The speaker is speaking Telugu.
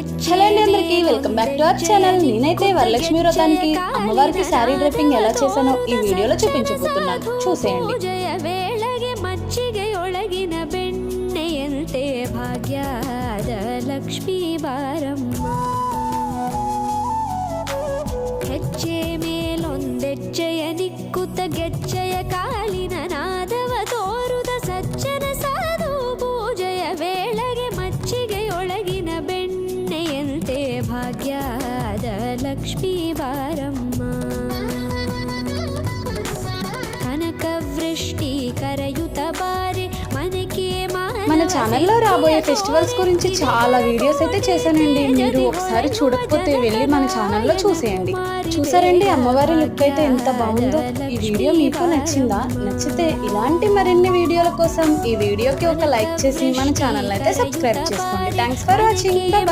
హలో అండి అందరికీ welcome back to our channel. నేనైతే వరలక్ష్మి వ్రతానికి అమ్మవారికి శారీ డ్రైపింగ్ ఎలా చేశానో ఈ వీడియోలో చూపించబోతున్నాను, చూసేయండి. ಭಾಗ್ಯದ ಲಕ್ಷ್ಮೀ ಬಾರಮ್ಮ ಹೆಜ್ಜೆ ಮೇಲೊಂದೆಜ್ಜೆಯ ನಿಕ್ಕುತ್ತ ಗೆಜ್ಜೆಯ ಕಾಲಿನ ನಾದವ ತೋರುದ ಸಜ್ಜನ ಸಾಧು ಪೂಜೆಯ ವೇಳೆಗೆ ಮಚ್ಚಿಗೆಯೊಳಗಿನ ಬೆಣ್ಣೆಯಂತೆ ಭಾಗ್ಯದ ಲಕ್ಷ್ಮೀ ಬಾರಮ್ಮ ಕನಕವೃಷ್ಟಿ ಕರೆಯುತ್ತ ಬಾರಿ మనకి మన ఛానల్లో రాబోయే ఫెస్టివల్స్ గురించి చాలా వీడియోస్ అయితే చేశానండి. మీరు ఒకసారి చూడకపోతే వెళ్ళి మన ఛానల్లో చూసేయండి. చూసారండి అమ్మవారి లుక్ అయితే ఎంత బాగుందో. ఈ వీడియో మీకు నచ్చిందా? నచ్చితే ఇలాంటి మరిన్ని వీడియోల కోసం ఈ వీడియోకి ఒక లైక్ చేసి మన ఛానల్ అయితే సబ్స్క్రైబ్ చేసుకోండి. Thanks for watching. బాయ్.